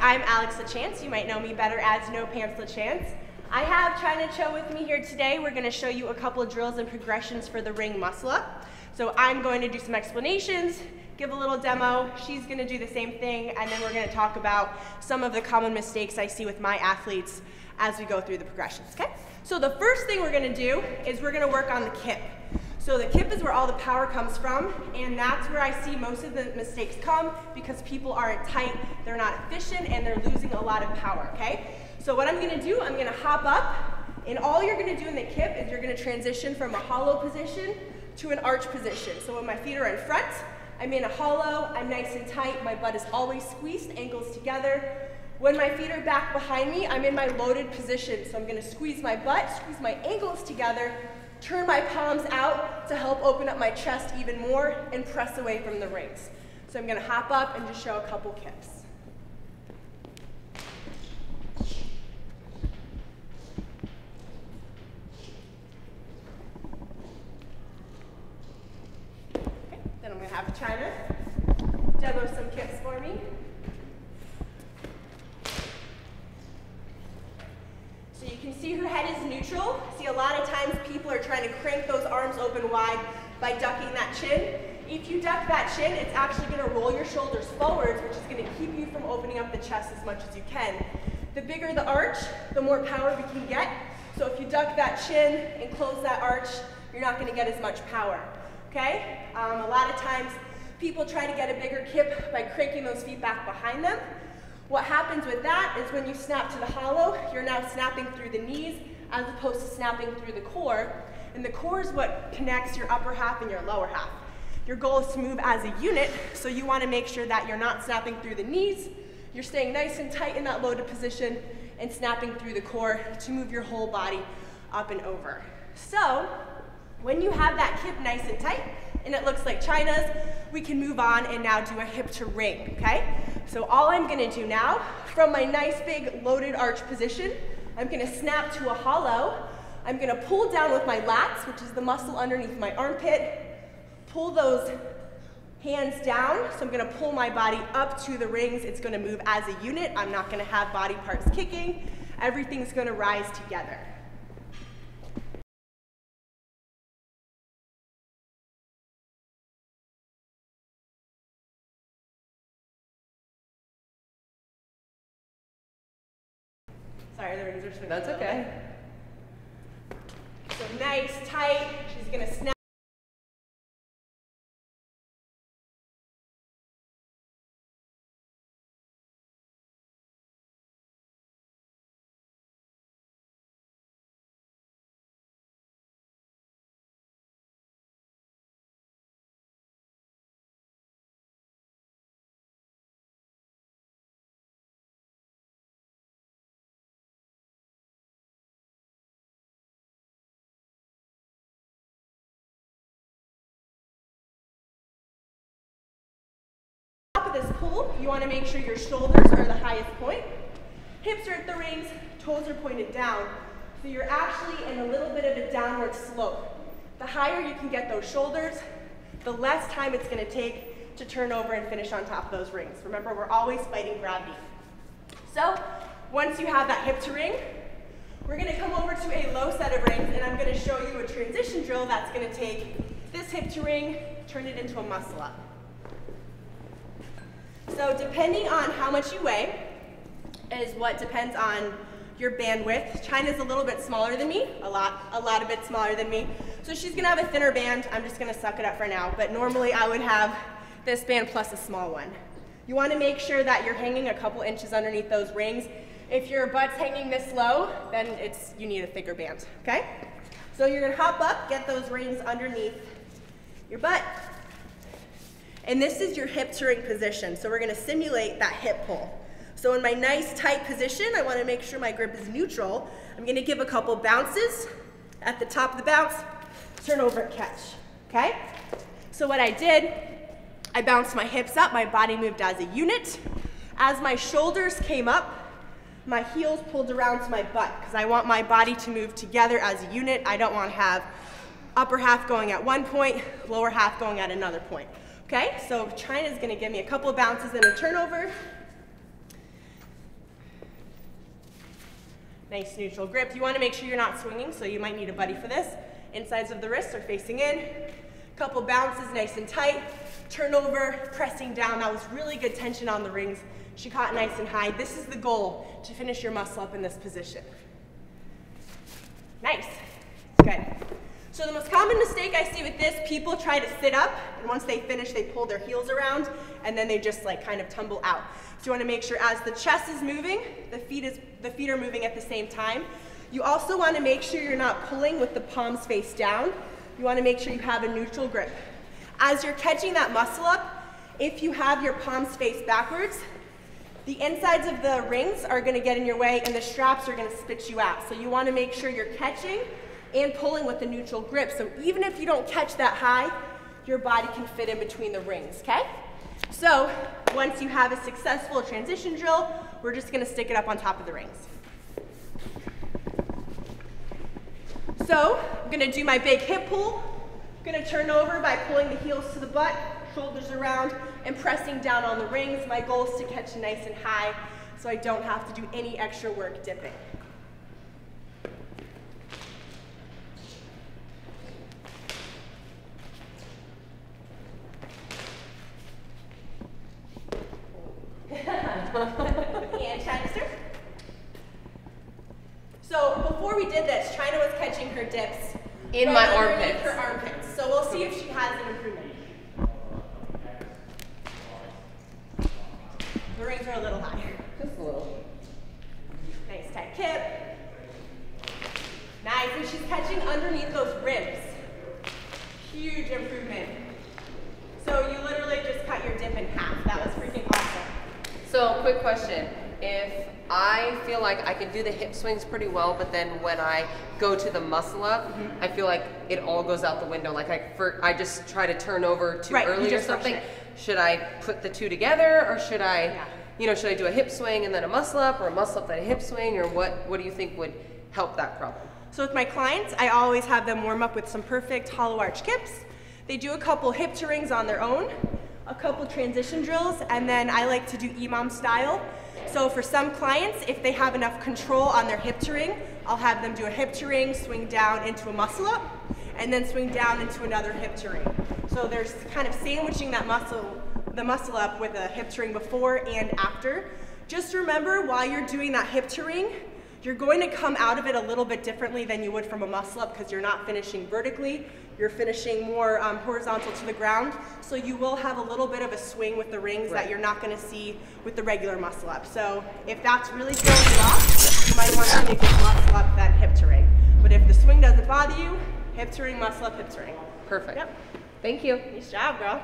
I'm LaChance. You might know me better as No Pants LaChance. I have Chyna Cho with me here today. We're going to show you a couple of drills and progressions for the ring muscle up. So I'm going to do some explanations, give a little demo. She's going to do the same thing, and then we're going to talk about some of the common mistakes I see with my athletes as we go through the progressions, okay? So the first thing we're going to do is we're going to work on the kip. So the kip is where all the power comes from, and that's where I see most of the mistakes come because people aren't tight, they're not efficient, and they're losing a lot of power, okay? So what I'm going to do, I'm going to hop up, and all you're going to do in the kip is you're going to transition from a hollow position to an arch position. So when my feet are in front, I'm in a hollow, I'm nice and tight, my butt is always squeezed, ankles together. When my feet are back behind me, I'm in my loaded position. So I'm going to squeeze my butt, squeeze my ankles together, turn my palms out to help open up my chest even more, and press away from the rings. So I'm going to hop up and just show a couple kips. Okay, then I'm going to have Chyna demo some kips for me. So you can see her head is neutral. See, a lot of times people are trying to crank those arms open wide by ducking that chin. If you duck that chin, it's actually going to roll your shoulders forwards, which is going to keep you from opening up the chest as much as you can. The bigger the arch, the more power we can get. So if you duck that chin and close that arch, you're not going to get as much power. Okay? A lot of times people try to get a bigger kip by cranking those feet back behind them. What happens with that is when you snap to the hollow, you're now snapping through the knees as opposed to snapping through the core. And the core is what connects your upper half and your lower half. Your goal is to move as a unit, so you want to make sure that you're not snapping through the knees, you're staying nice and tight in that loaded position, and snapping through the core to move your whole body up and over. So, when you have that hip nice and tight, and it looks like Chyna's, we can move on and now do a hip to ring, okay? So all I'm gonna do now, from my nice big loaded arch position, I'm gonna snap to a hollow. I'm gonna pull down with my lats, which is the muscle underneath my armpit, pull those hands down. So I'm gonna pull my body up to the rings. It's gonna move as a unit. I'm not gonna have body parts kicking. Everything's gonna rise together. Sorry, the rings are swinging. That's okay. So nice, tight. She's gonna snap. Of this pull, you want to make sure your shoulders are the highest point, hips are at the rings, toes are pointed down, so you're actually in a little bit of a downward slope. The higher you can get those shoulders, the less time it's going to take to turn over and finish on top of those rings. Remember, we're always fighting gravity. So once you have that hip to ring, we're going to come over to a low set of rings, and I'm going to show you a transition drill that's going to take this hip to ring, turn it into a muscle up. So depending on how much you weigh is what depends on your bandwidth. Chyna's a little bit smaller than me, a lot a bit smaller than me. So she's gonna have a thinner band. I'm just gonna suck it up for now, but normally I would have this band plus a small one. You wanna make sure that you're hanging a couple inches underneath those rings. If your butt's hanging this low, then you need a thicker band, okay? So you're gonna hop up, get those rings underneath your butt. And this is your hip to ring position. So we're gonna simulate that hip pull. So in my nice tight position, I wanna make sure my grip is neutral. I'm gonna give a couple bounces. At the top of the bounce, turn over and catch, okay? So what I did, I bounced my hips up, my body moved as a unit. As my shoulders came up, my heels pulled around to my butt because I want my body to move together as a unit. I don't wanna have upper half going at one point, lower half going at another point. Okay, so Chyna's gonna give me a couple of bounces and a turnover. Nice neutral grip. You want to make sure you're not swinging, so you might need a buddy for this. Insides of the wrists are facing in. Couple bounces, nice and tight. Turnover, pressing down. That was really good tension on the rings. She caught nice and high. This is the goal, to finish your muscle up in this position. Nice. Good. So the most common mistake I see with this, people try to sit up, and once they finish, they pull their heels around, and then they just like kind of tumble out. So you want to make sure as the chest is moving, the feet are moving at the same time. You also want to make sure you're not pulling with the palms face down. You want to make sure you have a neutral grip. As you're catching that muscle up, if you have your palms face backwards, the insides of the rings are going to get in your way and the straps are going to spit you out. So you want to make sure you're catching and pulling with the neutral grip. So even if you don't catch that high, your body can fit in between the rings, okay? So once you have a successful transition drill, we're just going to stick it up on top of the rings. So I'm going to do my big hip pull. I'm going to turn over by pulling the heels to the butt, shoulders around, and pressing down on the rings. My goal is to catch nice and high so I don't have to do any extra work dipping. And Chyna, sir. So before we did this, Chyna was catching her dips in my armpits. Her armpits. So we'll see if she has an improvement. The rings are a little higher. Just a little. Nice tight kip. Nice, and she's catching underneath those ribs. Huge improvement. So you literally just cut your dip in half. That was freaking awesome. So, quick question. If I feel like I can do the hip swings pretty well, but then when I go to the muscle up, I feel like it all goes out the window. Like I just try to turn over too early or something. Should I put the two together, or should I, should I do a hip swing and then a muscle up, or a muscle up then a hip swing, or what do you think would help that problem? So with my clients, I always have them warm up with some perfect hollow arch kips. They do a couple hip to rings on their own, a couple transition drills, and then I like to do EMOM style. So for some clients, if they have enough control on their hip to ring, I'll have them do a hip to ring, swing down into a muscle up, and then swing down into another hip to ring. So there's kind of sandwiching that the muscle up with a hip to ring before and after. Just remember, while you're doing that hip to ring, you're going to come out of it a little bit differently than you would from a muscle up, because you're not finishing vertically, you're finishing more horizontal to the ground. So you will have a little bit of a swing with the rings that you're not going to see with the regular muscle up. So if that's really throwing you off, you might want to make this muscle up than hip to ring. But if the swing doesn't bother you, hip to ring, muscle up, hip to ring. Perfect. Yep. Thank you. Nice job, girl.